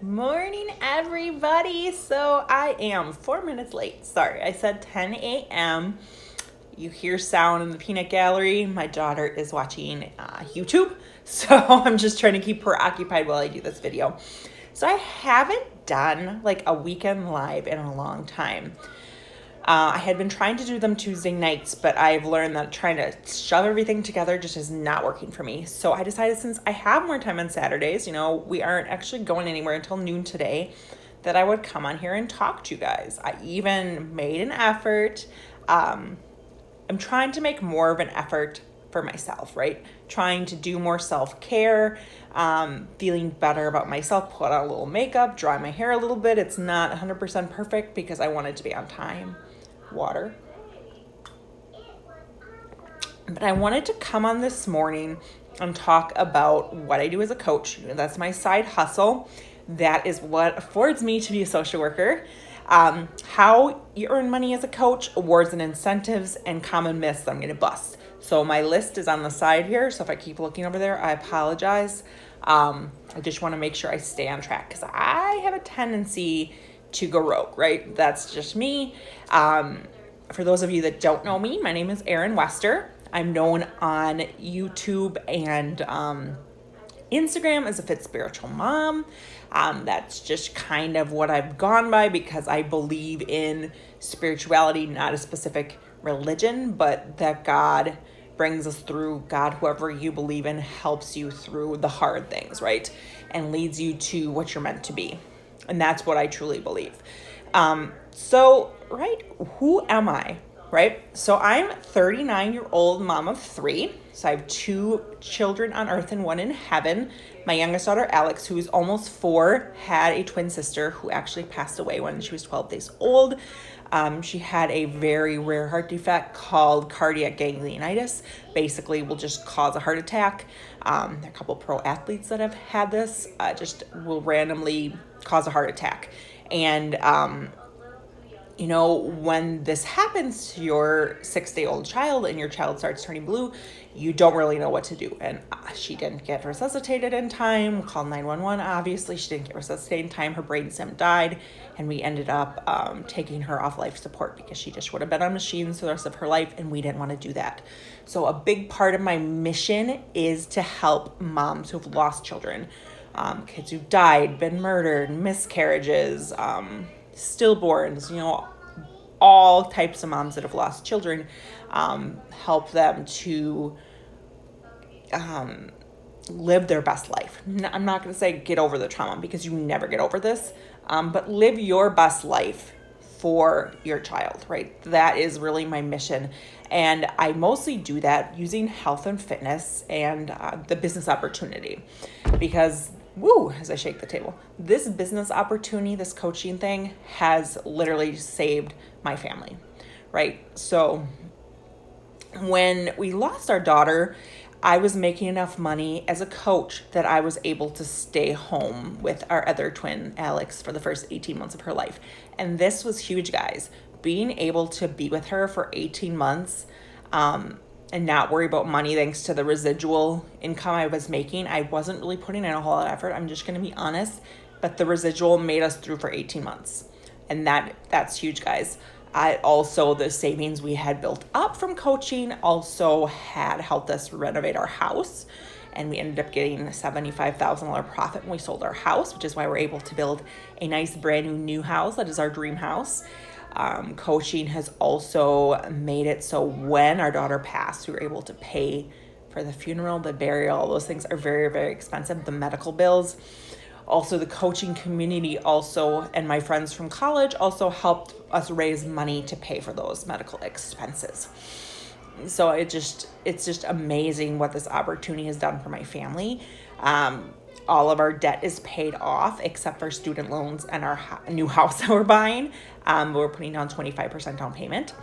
Morning, everybody. So I am 4 minutes late. Sorry, I said 10 a.m. You hear sound in the peanut gallery. My daughter is watching YouTube, so I'm just trying to keep her occupied while I do this video. So I haven't done like a weekend live in a long time. I had been trying to do them Tuesday nights, but I've learned that trying to shove everything together just is not working for me. So I decided, since I have more time on Saturdays, we aren't actually going anywhere until noon today, that I would come on here and talk to you guys. I even made an effort. I'm trying to make more of an effort for myself, right? Trying to do more self-care, feeling better about myself, put on a little makeup, dry my hair a little bit. It's not 100% perfect because I want it to be on time. Water. But I wanted to come on this morning and talk about what I do as a coach. That's my side hustle. That is what affords me to be a social worker. How you earn money as a coach, awards and incentives, and common myths that I'm going to bust. So my list is on the side here. So if I keep looking over there, I apologize. I just want to make sure I stay on track because I have a tendency to go rogue, right? That's just me. For those of you that don't know me, my name is Erin Wester. I'm known on YouTube and Instagram as a fit spiritual mom. That's just kind of what I've gone by because I believe in spirituality, not a specific religion, but that God brings us through. God, whoever you believe in, helps you through the hard things, right? And leads you to what you're meant to be. And that's what I truly believe. Right, who am I, right? So I'm 39-year-old mom of 3. So I have 2 children on earth and 1 in heaven. My youngest daughter, Alex, who's almost 4, had a twin sister who actually passed away when she was 12 days old. She had a very rare heart defect called cardiac ganglionitis. Basically, will just cause a heart attack. There are a couple pro athletes that have had this. Just will randomly cause a heart attack. And when this happens to your 6-day-old child and your child starts turning blue, you don't really know what to do. And she didn't get resuscitated in time. We'll call 911. Obviously, she didn't get resuscitated in time. Her brainstem died, and we ended up taking her off life support because she just would have been on machines for the rest of her life, and we didn't want to do that. So a big part of my mission is to help moms who've lost children, kids who've died, been murdered, miscarriages, stillborns, all types of moms that have lost children, help them to live their best life. I'm not going to say get over the trauma because you never get over this, but live your best life for your child, right? That is really my mission. And I mostly do that using health and fitness and the business opportunity because as I shake the table, this business opportunity, this coaching thing has literally saved my family, right? So when we lost our daughter, I was making enough money as a coach that I was able to stay home with our other twin, Alex, for the first 18 months of her life. And this was huge, guys. Being able to be with her for 18 months, and not worry about money thanks to the residual income I was making. I wasn't really putting in a whole lot of effort. I'm just going to be honest, but the residual made us through for 18 months. And that's huge, guys. Also, the savings we had built up from coaching also had helped us renovate our house. And we ended up getting a $75,000 profit when we sold our house, which is why we're able to build a nice brand new house. That is our dream house. Coaching has also made it so when our daughter passed, we were able to pay for the funeral, the burial. All those things are very, very expensive. The medical bills. Also, the coaching community and my friends from college also helped us raise money to pay for those medical expenses. So it's just amazing what this opportunity has done for my family. All of our debt is paid off except for student loans and our new house that we're buying. We're putting down 25% down payment.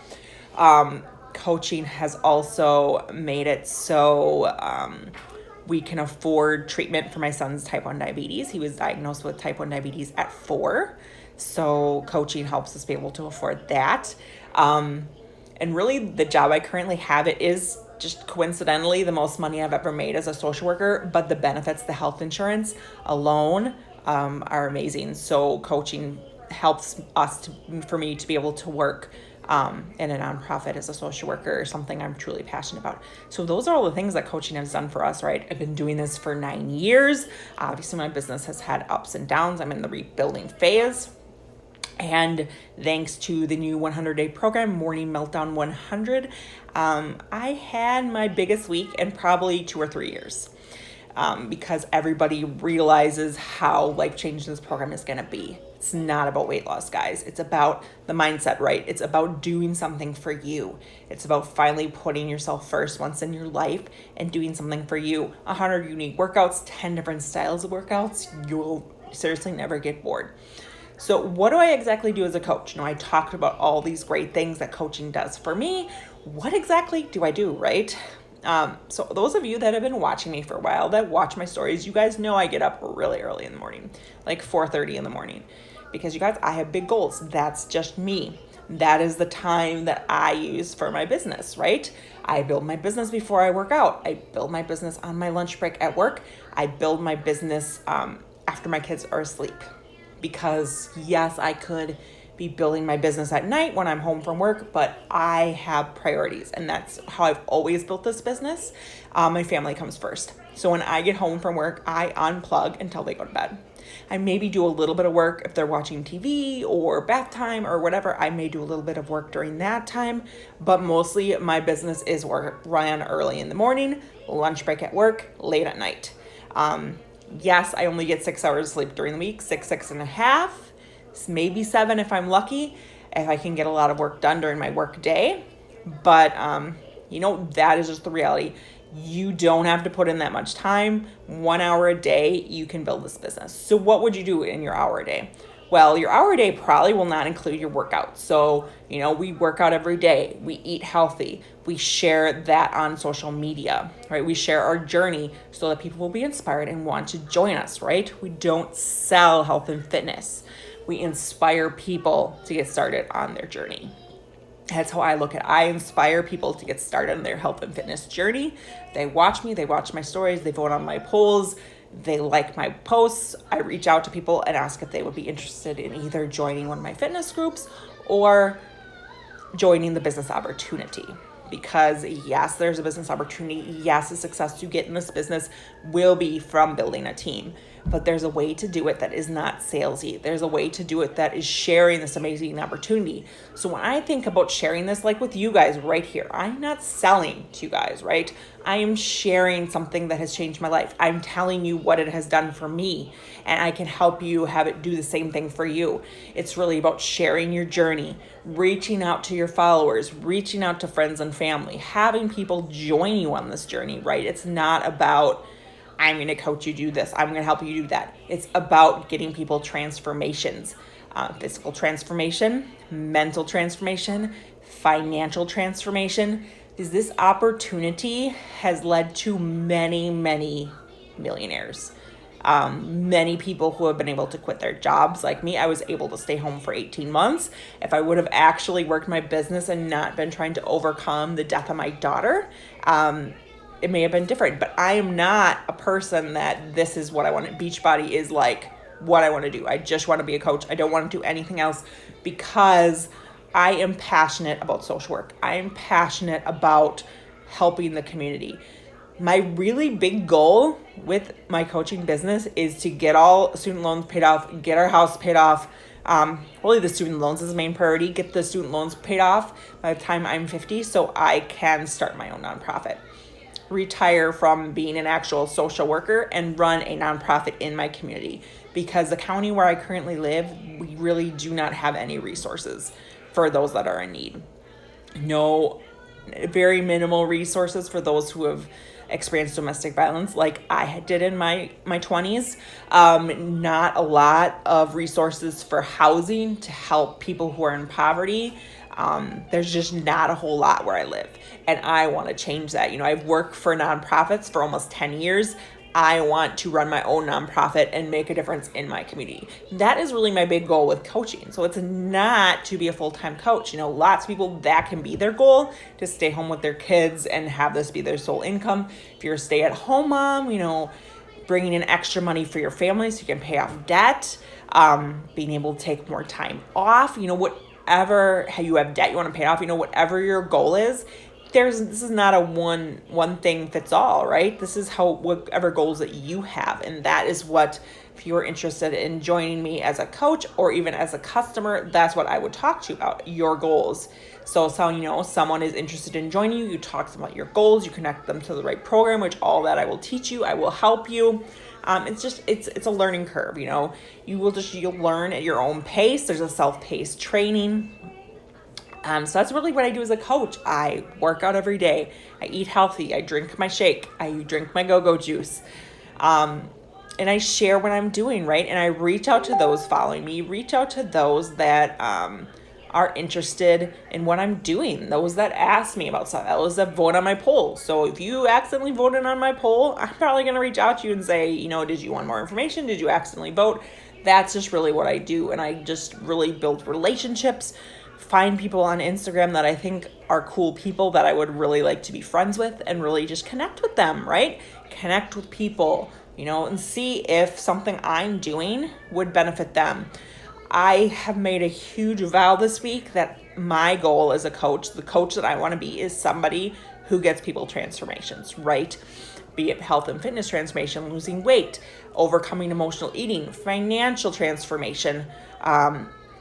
Coaching has also made it so we can afford treatment for my son's type 1 diabetes. He was diagnosed with type 1 diabetes at 4. So coaching helps us be able to afford that. And really the job I currently have, it is just coincidentally the most money I've ever made as a social worker, but the benefits, the health insurance alone are amazing. So coaching helps for me to be able to work in a nonprofit as a social worker, or something I'm truly passionate about. So those are all the things that coaching has done for us, right? I've been doing this for 9 years. Obviously, my business has had ups and downs. I'm in the rebuilding phase. And thanks to the new 100-day program, Morning Meltdown 100, I had my biggest week in probably 2 or 3 years. Because everybody realizes how life-changing this program is going to be. It's not about weight loss, guys. It's about the mindset, right? It's about doing something for you. It's about finally putting yourself first once in your life and doing something for you. 100 unique workouts, 10 different styles of workouts. You'll seriously never get bored. So what do I exactly do as a coach? I talked about all these great things that coaching does for me. What exactly do I do, right? So those of you that have been watching me for a while, that watch my stories, you guys know I get up really early in the morning, like 4:30 in the morning, because you guys, I have big goals. That's just me. That is the time that I use for my business, right? I build my business before I work out. I build my business on my lunch break at work. I build my business after my kids are asleep, because yes, I could be building my business at night when I'm home from work, but I have priorities, and that's how I've always built this business. My family comes first. So when I get home from work, I unplug until they go to bed. I maybe do a little bit of work if they're watching TV or bath time or whatever. I may do a little bit of work during that time, but mostly my business is run early in the morning, lunch break at work, late at night. Yes, I only get 6 hours of sleep during the week, 6.5, maybe 7 if I'm lucky, if I can get a lot of work done during my work day. But, that is just the reality. You don't have to put in that much time. 1 hour a day, you can build this business. So what would you do in your hour a day? Well, your hour a day probably will not include your workout. So, we work out every day. We eat healthy. We share that on social media, right? We share our journey so that people will be inspired and want to join us, right? We don't sell health and fitness. We inspire people to get started on their journey. That's how I look at it. I inspire people to get started on their health and fitness journey. They watch me, they watch my stories, they vote on my polls, they like my posts. I reach out to people and ask if they would be interested in either joining one of my fitness groups or joining the business opportunity. Because yes, there's a business opportunity. Yes, the success you get in this business will be from building a team. But there's a way to do it that is not salesy. There's a way to do it that is sharing this amazing opportunity. So when I think about sharing this, like with you guys right here, I'm not selling to you guys, right? I am sharing something that has changed my life. I'm telling you what it has done for me, and I can help you have it do the same thing for you. It's really about sharing your journey, reaching out to your followers, reaching out to friends and family, having people join you on this journey, right? It's not about, I'm going to coach you do this, I'm going to help you do that. It's about getting people transformations, physical transformation, mental transformation, financial transformation. Because this opportunity has led to many, many millionaires. Many people who have been able to quit their jobs. Like me, I was able to stay home for 18 months. If I would have actually worked my business and not been trying to overcome the death of my daughter, it may have been different. But I am not a person that this is what I want. Beachbody is like what I want to do. I just want to be a coach. I don't want to do anything else, because I am passionate about social work. I am passionate about helping the community. My really big goal with my coaching business is to get all student loans paid off, get our house paid off. Really the student loans is the main priority. Get the student loans paid off by the time I'm 50 so I can start my own nonprofit. Retire from being an actual social worker and run a nonprofit in my community, because the county where I currently live, we really do not have any resources for those that are in need. No, very minimal resources for those who have experienced domestic violence like I did in my 20s. Not a lot of resources for housing to help people who are in poverty. There's just not a whole lot where I live, and I want to change that. I've worked for nonprofits for almost 10 years. I want to run my own nonprofit and make a difference in my community. That is really my big goal with coaching. So it's not to be a full-time coach. Lots of people, that can be their goal, to stay home with their kids and have this be their sole income. If you're a stay-at-home mom, bringing in extra money for your family so you can pay off debt, being able to take more time off, whatever you have debt you want to pay off, whatever your goal is. This is not a one thing fits all, right? This is whatever goals that you have. And that is what, if you're interested in joining me as a coach or even as a customer, that's what I would talk to you about, your goals. So someone is interested in joining you, you talk to them about your goals, you connect them to the right program, which all that I will teach you, I will help you. It's a learning curve, you'll learn at your own pace. There's a self-paced training. So that's really what I do as a coach. I work out every day. I eat healthy. I drink my shake. I drink my go-go juice. And I share what I'm doing, right? And I reach out to those following me, reach out to those that are interested in what I'm doing, those that ask me about stuff, those that vote on my poll. So if you accidentally voted on my poll, I'm probably going to reach out to you and say, did you want more information? Did you accidentally vote? That's just really what I do. And I just really build relationships, find people on Instagram that I think are cool people that I would really like to be friends with and really just connect with them, right? Connect with people, and see if something I'm doing would benefit them. I have made a huge vow this week that my goal as a coach, the coach that I want to be, is somebody who gets people transformations, right? Be it health and fitness transformation, losing weight, overcoming emotional eating, financial transformation.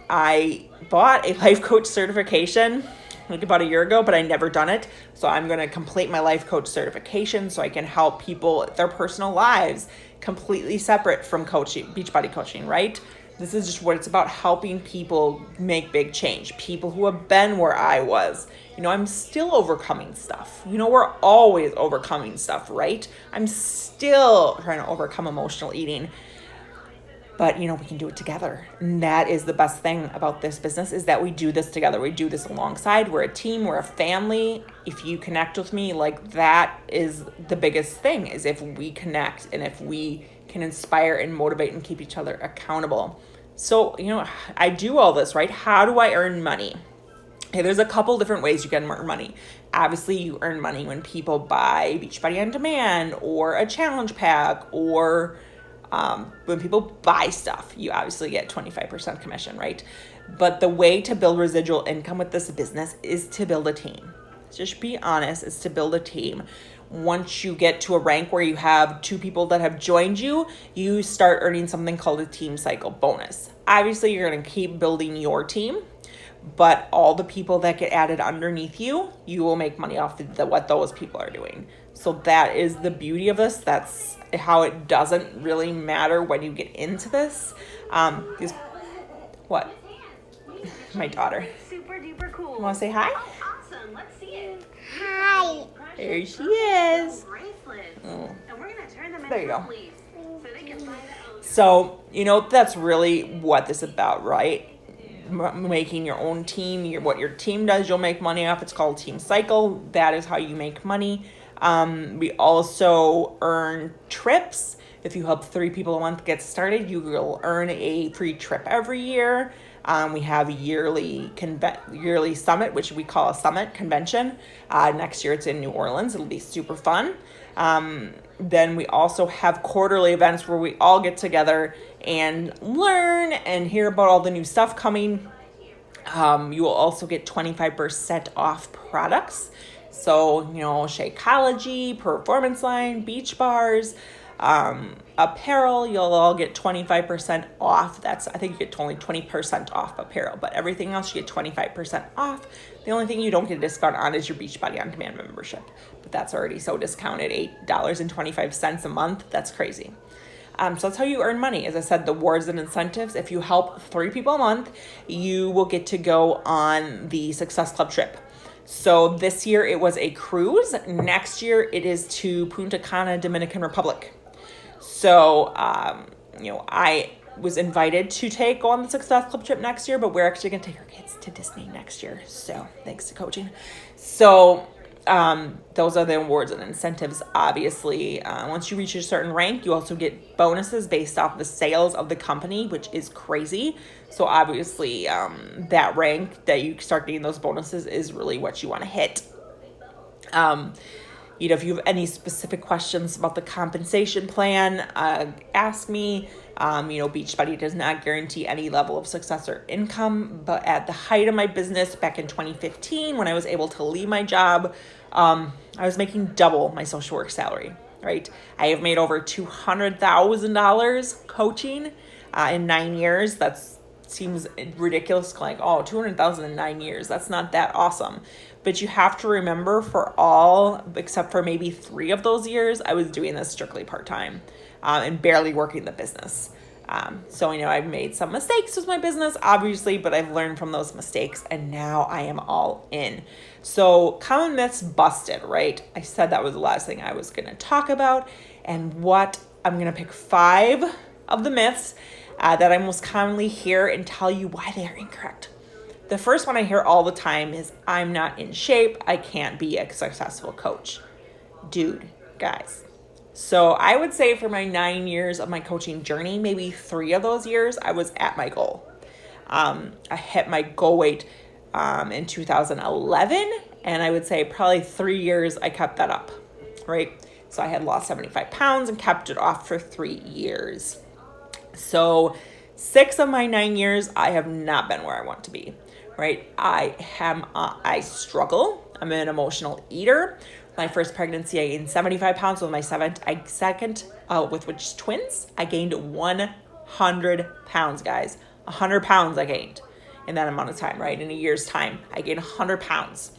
I bought a life coach certification like about a year ago, but I never done it. So I'm going to complete my life coach certification so I can help people, their personal lives, completely separate from coaching, Beachbody coaching, right? This is just what it's about, helping people make big change. People who have been where I was. I'm still overcoming stuff. We're always overcoming stuff, right? I'm still trying to overcome emotional eating. But, we can do it together. And that is the best thing about this business, is that we do this together. We do this alongside. We're a team. We're a family. If you connect with me, that is the biggest thing, is if we connect and if we can inspire and motivate and keep each other accountable. So, I do all this, right? How do I earn money? Okay, there's a couple different ways you can earn money. Obviously, you earn money when people buy Beachbody On Demand or a challenge pack, or when people buy stuff, you obviously get 25% commission, right? But the way to build residual income with this business is to build a team. Just be honest, it's to build a team. Once you get to a rank where you have 2 people that have joined you, you start earning something called a team cycle bonus. Obviously, you're going to keep building your team, but all the people that get added underneath you, you will make money off what those people are doing. So that is the beauty of this. That's how it doesn't really matter when you get into this. What? My daughter. Super duper cool. You want to say hi? Oh, awesome. Let's see it. Hi. There she is. Oh. There you go. So, that's really what this is about, right? Making your own team. What your team does, you'll make money off. It's called Team Cycle. That is how you make money. We also earn trips. If you help 3 people a month get started, you will earn a free trip every year. We have a yearly summit, which we call a summit convention. Next year it's in New Orleans. It'll be super fun. Then we also have quarterly events where we all get together and learn and hear about all the new stuff coming. You will also get 25% off products. So, Shakeology, Performance Line, beach bars, apparel, you'll all get 25% off. I think you get only 20% off apparel, but everything else you get 25% off. The only thing you don't get a discount on is your Beachbody On Demand membership, but that's already so discounted, $8.25 a month. That's crazy. So that's how you earn money. As I said, the rewards and incentives. If you help 3 people a month, you will get to go on the Success Club trip. So this year it was a cruise. Next year it is to Punta Cana, Dominican Republic. So, I was invited to go on the Success Club trip next year, but we're actually going to take our kids to Disney next year. So thanks to coaching. So those are the awards and incentives. Obviously, once you reach a certain rank, you also get bonuses based off the sales of the company, which is crazy. So obviously, that rank that you start getting those bonuses is really what you want to hit. if you have any specific questions about the compensation plan, ask me. Beachbody does not guarantee any level of success or income, but at the height of my business back in 2015, when I was able to leave my job, I was making double my social work salary, right? I have made over $200,000 coaching in 9 years. That seems ridiculous, like, oh, 200,000 in 9 years. That's not that awesome. But you have to remember, for all except for maybe 3 of those years, I was doing this strictly part-time and barely working the business. So I've made some mistakes with my business, obviously, but I've learned from those mistakes, and now I am all in. So common myths busted, right? I said that was the last thing I was going to talk about, and I'm going to pick 5 of the myths that I most commonly hear and tell you why they are incorrect. The first one I hear all the time is, I'm not in shape, I can't be a successful coach. Dude, guys. So I would say for my 9 years of my coaching journey, maybe 3 of those years, I was at my goal. I hit my goal weight in 2011, and I would say probably 3 years I kept that up, right? So I had lost 75 pounds and kept it off for 3 years. So 6 of my 9 years, I have not been where I want to be, right? I struggle. I'm an emotional eater. My first pregnancy, I gained 75 pounds. With my second, with which twins, I gained 100 pounds, guys. 100 pounds I gained in that amount of time, right? In a year's time, I gained 100 pounds.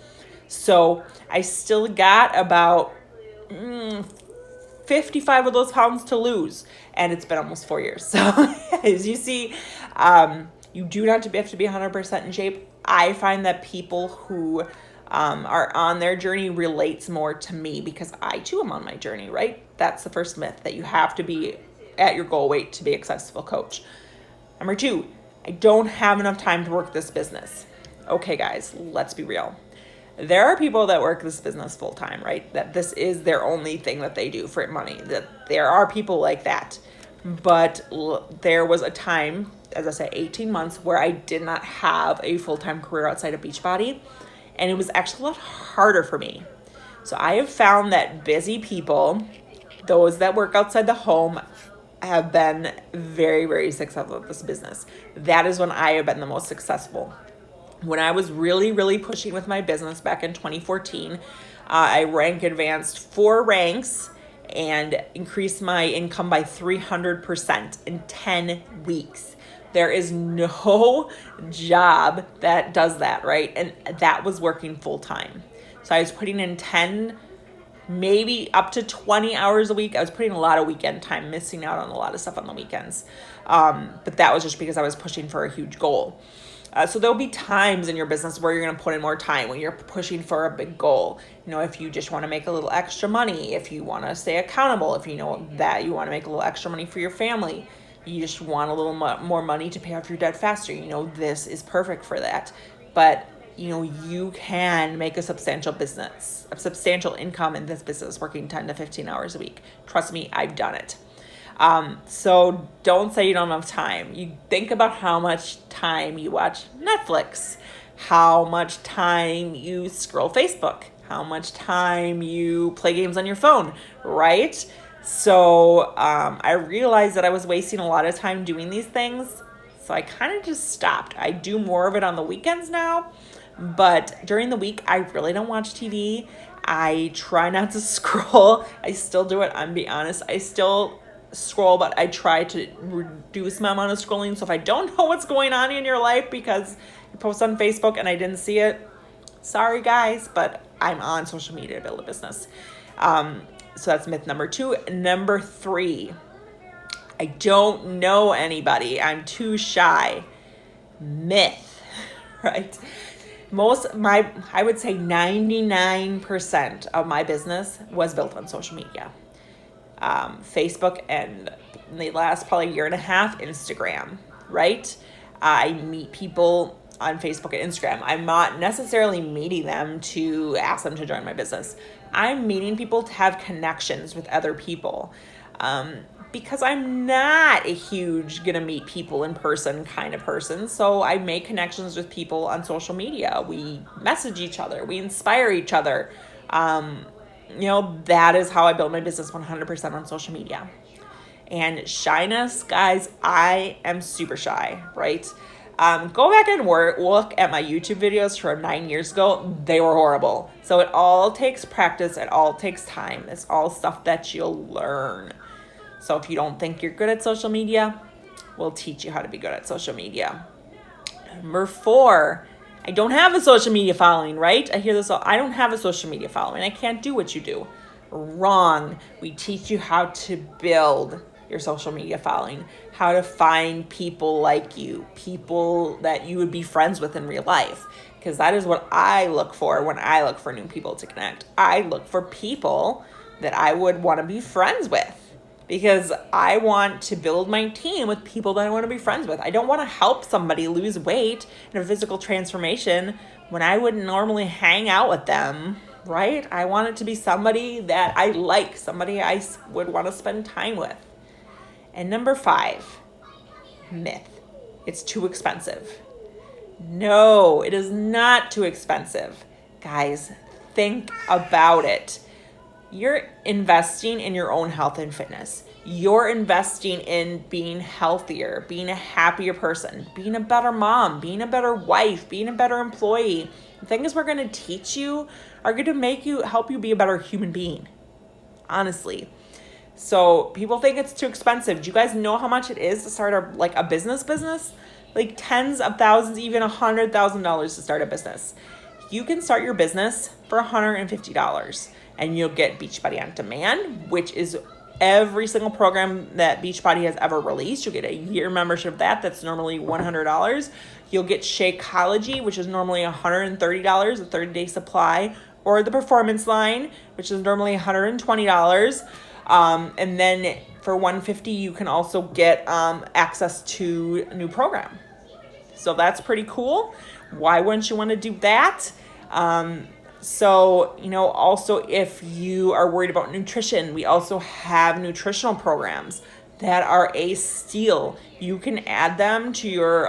So I still got about 55 of those pounds to lose, and it's been almost 4 years. So as you see, you do not have to be 100% in shape. I find that people who are on their journey relates more to me, because I too am on my journey, right? That's the first myth, that you have to be at your goal weight to be a successful coach. Number 2, I don't have enough time to work this business. Okay, guys, let's be real. There are people that work this business full time, right? That this is their only thing that they do for money. That there are people like that. But there was a time, as I said, 18 months, where I did not have a full-time career outside of Beachbody. And it was actually a lot harder for me. So I have found that busy people, those that work outside the home, have been very, very successful at this business. That is when I have been the most successful. When I was really, really pushing with my business back in 2014, I rank advanced 4 ranks and increased my income by 300% in 10 weeks. There is no job that does that, right? And that was working full time. So I was putting in 10, maybe up to 20 hours a week. I was putting a lot of weekend time, missing out on a lot of stuff on the weekends. But that was just because I was pushing for a huge goal. So there'll be times in your business where you're going to put in more time when you're pushing for a big goal. If you just want to make a little extra money, if you want to stay accountable, if you know that you want to make a little extra money for your family, you just want a little more money to pay off your debt faster. This is perfect for that. But, you can make a substantial income in this business working 10 to 15 hours a week. Trust me, I've done it. So don't say you don't have time. You think about how much time you watch Netflix, how much time you scroll Facebook, how much time you play games on your phone, right? So I realized that I was wasting a lot of time doing these things. So I kind of just stopped. I do more of it on the weekends now, but during the week, I really don't watch TV. I try not to scroll. I still do it. I'm being honest. I still scroll, but I try to reduce my amount of scrolling. So if I don't know what's going on in your life because you post on Facebook and I didn't see it, sorry guys, but I'm on social media to build a business. So that's myth number 2. Number 3, I don't know anybody. I'm too shy. Myth, right? I would say 99% of my business was built on social media. Facebook, and in the last probably year and a half, Instagram, right? I meet people on Facebook and Instagram. I'm not necessarily meeting them to ask them to join my business. I'm meeting people to have connections with other people. Because I'm not a huge gonna meet people in person kind of person. So I make connections with people on social media. We message each other. We inspire each other. that is how I build my business 100% on social media. And shyness, guys, I am super shy, right? Go back and look at my YouTube videos from 9 years ago. They were horrible. So it all takes practice. It all takes time. It's all stuff that you'll learn. So if you don't think you're good at social media, we'll teach you how to be good at social media. Number 4, I don't have a social media following, right? I hear this all. I don't have a social media following. I can't do what you do. Wrong. We teach you how to build your social media following, how to find people like you, people that you would be friends with in real life, because that is what I look for when I look for new people to connect. I look for people that I would want to be friends with, because I want to build my team with people that I want to be friends with. I don't want to help somebody lose weight in a physical transformation when I wouldn't normally hang out with them, right? I want it to be somebody that I like, somebody I would want to spend time with. And number 5, myth. It's too expensive. No, it is not too expensive. Guys, think about it. You're investing in your own health and fitness. You're investing in being healthier, being a happier person, being a better mom, being a better wife, being a better employee. The things we're going to teach you are going to help you be a better human being, honestly. So people think it's too expensive. Do you guys know how much it is to start a business? Like tens of thousands, even $100,000 to start a business. You can start your business for $150 and you'll get Beachbody On Demand, which is every single program that Beachbody has ever released. You'll get a year membership of that. That's normally $100. You'll get Shakeology, which is normally $130, a 30-day supply, or the Performance Line, which is normally $120. And then for $150, you can also get access to a new program. So that's pretty cool. Why wouldn't you want to do that? Also, if you are worried about nutrition, we also have nutritional programs that are a steal. You can add them to your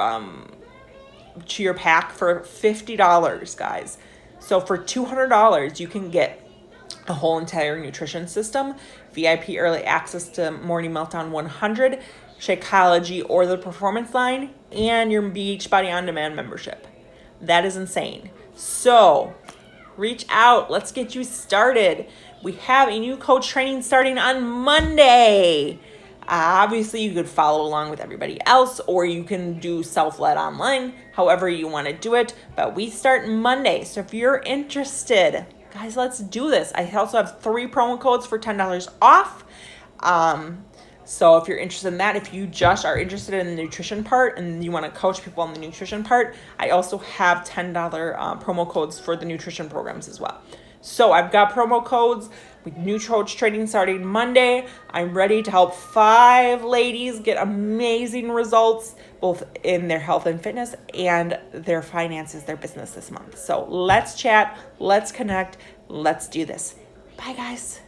pack for $50, guys. So for $200, you can get a whole entire nutrition system, VIP early access to Morning Meltdown 100, Shakeology, or the Performance Line, and your Beachbody On Demand membership. That is insane. So reach out. Let's get you started. We have a new coach training starting on Monday. Obviously, you could follow along with everybody else, or you can do self-led online, however you want to do it. But we start Monday. So if you're interested, guys, let's do this. I also have 3 promo codes for $10 off. So if you're interested in that, if you just are interested in the nutrition part and you want to coach people on the nutrition part, I also have $10 promo codes for the nutrition programs as well. So I've got promo codes with new coach training starting Monday. I'm ready to help 5 ladies get amazing results, both in their health and fitness and their finances, their business this month. So let's chat, let's connect, let's do this. Bye, guys.